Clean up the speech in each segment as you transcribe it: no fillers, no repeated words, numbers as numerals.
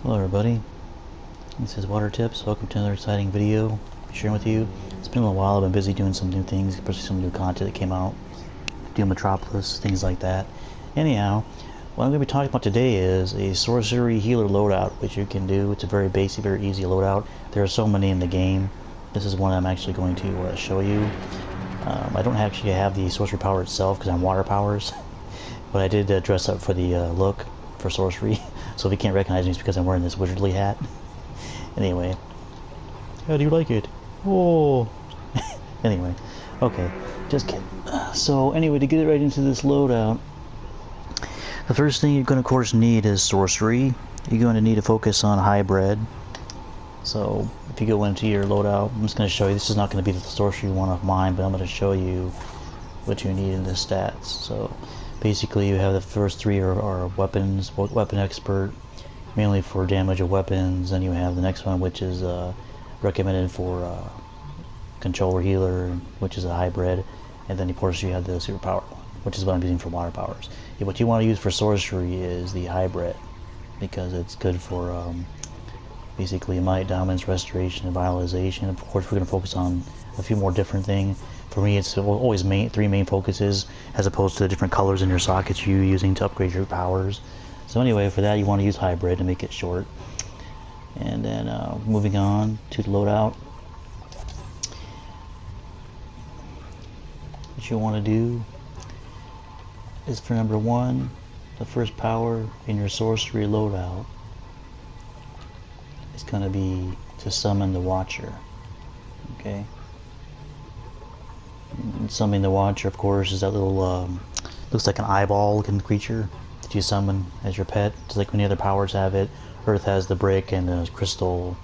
Hello everybody, this is Water Tips. Welcome to another exciting video I'm sharing with you. It's been a little while. I've been busy doing some new things, especially some new content that came out, Doom Metropolis, things like that. Anyhow, what I'm going to be talking about today is a Sorcery healer loadout, which you can do. It's a very basic, very easy loadout. There are so many in the game. This is one I'm actually going to show you. I don't actually have the Sorcery power itself because I'm water powers, but I did dress up for the look for Sorcery. So if you can't recognize me, it's because I'm wearing this wizardly hat. Anyway, how do you like it? Oh. Anyway, okay, just kidding. So anyway, to get right into this loadout, the first thing you're going to, of course, need is Sorcery. You're going to need to focus on hybrid. So if you go into your loadout, I'm just going to show you. This is not going to be the Sorcery one of mine, but I'm going to show you what you need in the stats. So basically, you have the first three are weapons, weapon expert, mainly for damage of weapons. Then you have the next one, which is recommended for controller healer, which is a hybrid. And then of course you have the superpower one, which is what I'm using for water powers. What you want to use for sorcery is the hybrid, because it's good for basically might, dominance, restoration, and vitalization. Of course, we're going to focus on a few more different things. For me, it's always three main focuses, as opposed to the different colors in your sockets you're using to upgrade your powers. So anyway, for that you want to use hybrid to make it short. And then moving on to the loadout, what you want to do is, for number one, the first power in your sorcery loadout is going to be to summon the Watcher. Okay. And summoning the Watcher, of course, is that little looks like an eyeball looking creature that you summon as your pet, just like many other powers have it. Earth has the brick and the crystal,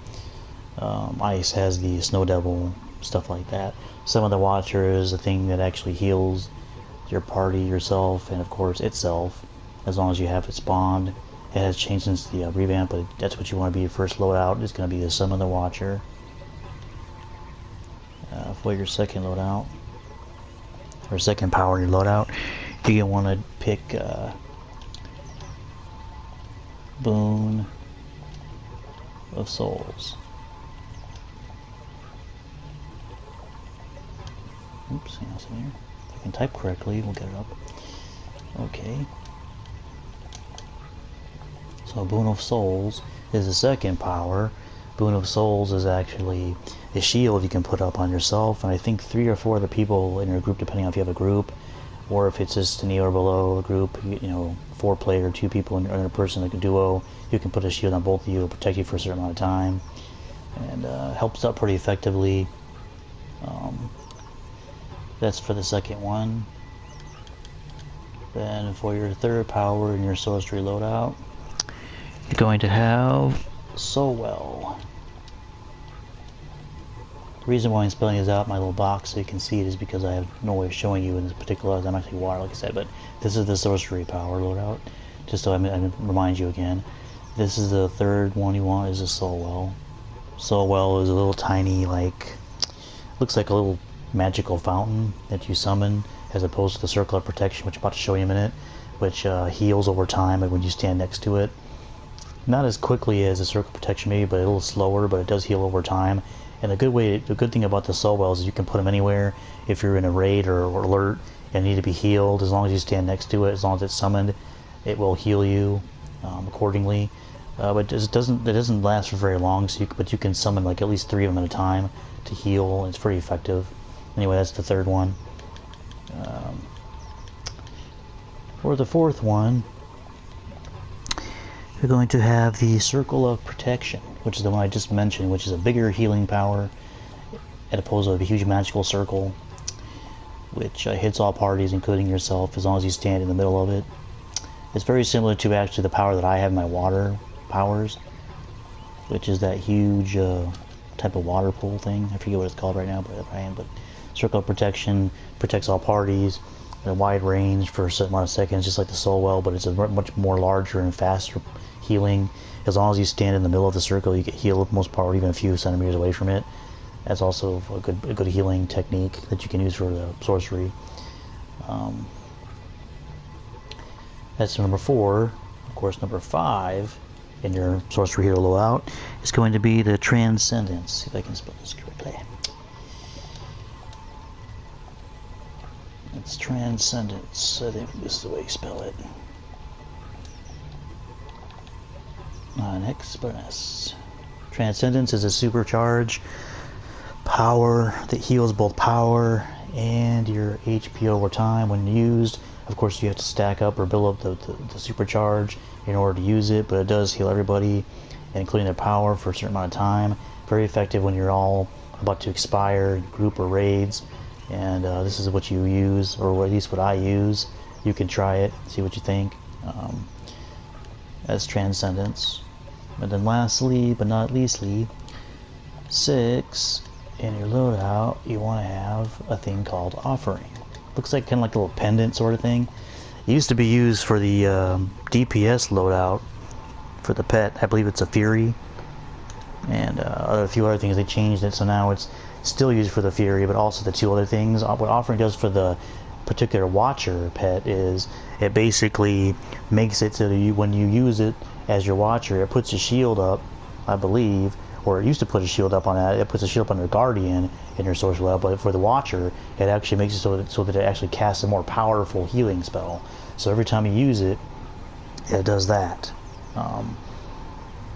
Ice has the snow devil, stuff like that. Summon the Watcher is a thing that actually heals your party, yourself, and of course itself, as long as you have it spawned. It has changed since the revamp, but that's what you want to be your first loadout. It's going to be the Summon the Watcher. For your second loadout, or second power in your loadout, you're going to want to pick Boon of Souls. Oops, hang on a second here. If I can type correctly, we'll get it up. Okay. So Boon of Souls is the second power. Boon of Souls is actually a shield you can put up on yourself, and I think 3 or 4 other people in your group, depending on if you have a group, or if it's just an E or below a group, 4 player, 2 people in a person, like a duo, you can put a shield on both of you, it'll protect you for a certain amount of time, and helps out pretty effectively. That's for the second one. Then for your third power in your sorcery loadout, you're going to have So Well. The reason why I'm spelling this out in my little box so you can see it is because I have no way of showing you in this particular. I'm actually water, like I said, but this is the sorcery power loadout. Just so I remind you again, this is the third one you want, is a Soul Well. Soul Well is a little tiny, looks like a little magical fountain that you summon, as opposed to the Circle of Protection, which I'm about to show you in a minute, which heals over time when you stand next to it. Not as quickly as the Circle of Protection maybe, but a little slower, but it does heal over time. And the good thing about the Soul Wells is you can put them anywhere. If you're in a raid or alert and need to be healed, as long as you stand next to it, as long as it's summoned, it will heal you accordingly. But it doesn't last for very long, but you can summon like at least 3 of them at a time to heal. It's pretty effective. Anyway, that's the third one. For the fourth one, you're going to have the Circle of Protection, which is the one I just mentioned, which is a bigger healing power, as opposed to a huge magical circle, which hits all parties, including yourself, as long as you stand in the middle of it. It's very similar to actually the power that I have in my water powers, which is that huge type of water pool thing. I forget what it's called right now, but Circle of Protection protects all parties in a wide range for a certain amount of seconds, just like the Soul Well, but it's a much more larger and faster healing. As long as you stand in the middle of the circle, you get healed most part, even a few centimeters away from it. That's also a good healing technique that you can use for the sorcery. That's number 4. Of course, number 5 in your Sorcery Hero loadout is going to be the Transcendence. See if I can spell this correctly. It's Transcendence. I think this is the way you spell it. Express. Transcendence is a supercharge power that heals both power and your HP over time when used. Of course, you have to stack up or build up the supercharge in order to use it, but it does heal everybody, including their power, for a certain amount of time. Very effective when you're all about to expire, group or raids, and this is what you use, or at least what I use. You can try it, see what you think. As Transcendence. And then lastly, but not leastly, 6, in your loadout, you want to have a thing called Offering. Looks like kind of like a little pendant sort of thing. It used to be used for the DPS loadout for the pet. I believe it's a Fury, and a few other things. They changed it, so now it's still used for the Fury, but also the 2 other things. What Offering does for the particular Watcher pet is it basically makes it so that when you use it as your Watcher, it puts a shield up, I believe, or it used to put a shield up on that. It puts a shield up on your Guardian in your Sorcery level, but for the Watcher, it actually makes it so that it actually casts a more powerful healing spell. So every time you use it, it does that.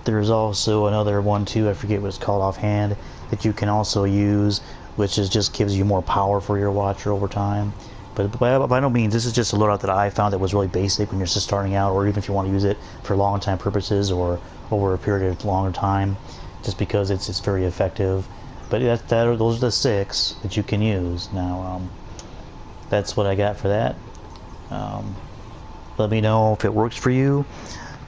There's also another one too, I forget what it's called offhand, that you can also use, which is just gives you more power for your Watcher over time. But by no means, this is just a loadout that I found that was really basic when you're just starting out, or even if you want to use it for long time purposes or over a period of longer time, just because it's very effective. But those are the 6 that you can use. Now, that's what I got for that. Let me know if it works for you.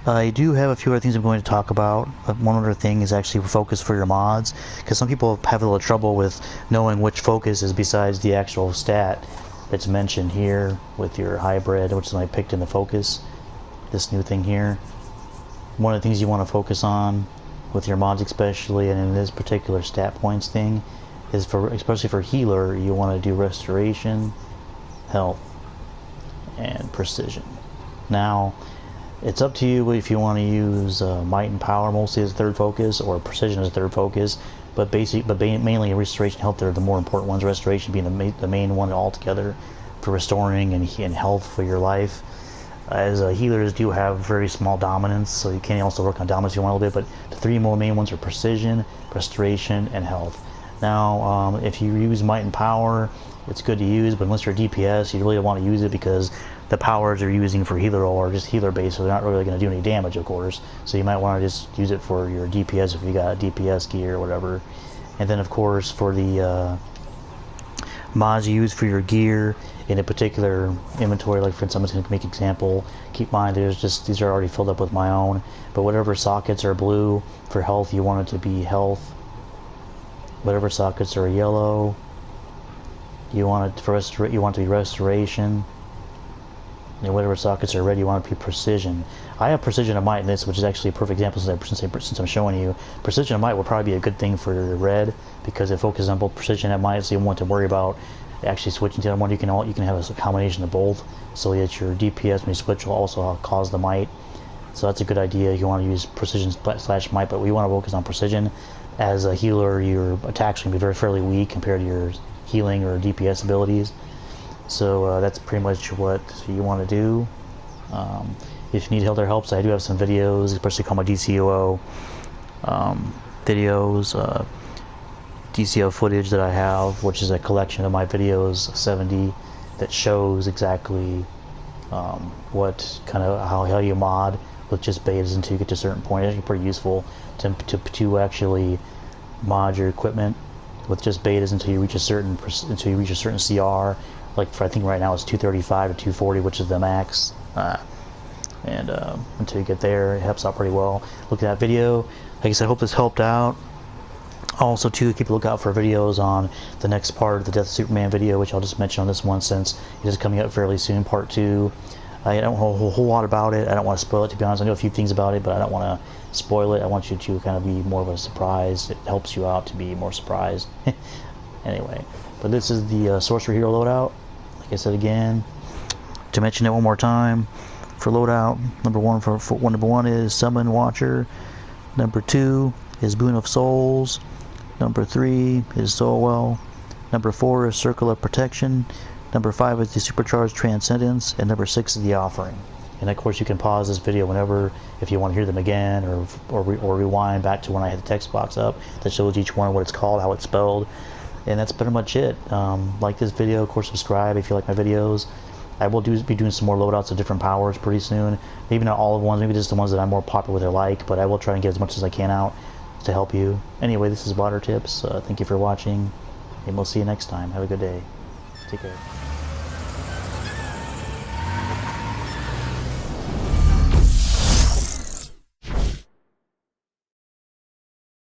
I do have a few other things I'm going to talk about. One other thing is actually focus for your mods, because some people have a little trouble with knowing which focus is besides the actual stat that's mentioned here with your hybrid, which is what I picked in the focus, this new thing here. One of the things you want to focus on with your mods especially, and in this particular stat points thing, is especially for healer, you want to do restoration, health, and precision. Now, it's up to you if you want to use might and power mostly as third focus, or precision as third focus, but mainly restoration and health are the more important ones, restoration being the main one altogether for restoring and health for your life. As healers do have very small dominance, so you can also work on dominance if you want a little bit, but the 3 more main ones are precision, restoration, and health. Now, if you use might and power, it's good to use, but unless you're a DPS, you really don't want to use it, because the powers you're using for healer are just healer based, so they're not really going to do any damage, of course. So you might want to just use it for your DPS if you got DPS gear or whatever. And then, of course, for the mods you use for your gear in a particular inventory, like for instance, I'm just going to make an example. Keep in mind, these are already filled up with my own, but whatever sockets are blue for health, you want it to be health. Whatever sockets are yellow, you want it to be restoration. And whatever sockets are red, you want it to be precision. I have precision of might in this, which is actually a perfect example since I'm showing you. Precision of might will probably be a good thing for red, because it focuses on both precision and might, so you don't want to worry about actually switching to the one. You can have a combination of both, so that your DPS when you switch will also cause the might. So that's a good idea if you want to use precision / might, but we want to focus on precision. As a healer, your attacks can be fairly weak compared to your healing or DPS abilities. So that's pretty much what you want to do. If you need other helps, I do have some videos, especially called my Dcuo videos, Dcuo footage that I have, which is a collection of my videos, 70, that shows exactly what kind of how you mod with just betas until you get to a certain point. It's actually pretty useful to actually mod your equipment with just betas until you reach a certain CR. Like I think right now it's 235 to 240, which is the max. And until you get there, it helps out pretty well. Look at that video. Like I said, I hope this helped out. Also, too, keep a lookout for videos on the next part of the Death of Superman video, which I'll just mention on this one since it is coming up fairly soon, part 2. I don't know a whole lot about it. I don't want to spoil it, to be honest. I know a few things about it, but I don't want to spoil it. I want you to kind of be more of a surprise. It helps you out to be more surprised. Anyway, but this is the Sorcery Hero loadout. Like I said again, to mention it one more time, for loadout. Number one is Summon Watcher. Number 2 is Boon of Souls. Number 3 is Soulwell. Number 4 is Circle of Protection. Number 5 is the Supercharged Transcendence. And number 6 is the Offering. And of course you can pause this video whenever, if you want to hear them again, or rewind back to when I had the text box up that shows each one what it's called, how it's spelled. And that's pretty much it. Like this video, of course subscribe if you like my videos. I will be doing some more loadouts of different powers pretty soon. Maybe not all of ones, maybe just the ones that I'm more popular with or like, but I will try and get as much as I can out to help you. Anyway, this is Water Tips. Thank you for watching, and we'll see you next time. Have a good day. Take care.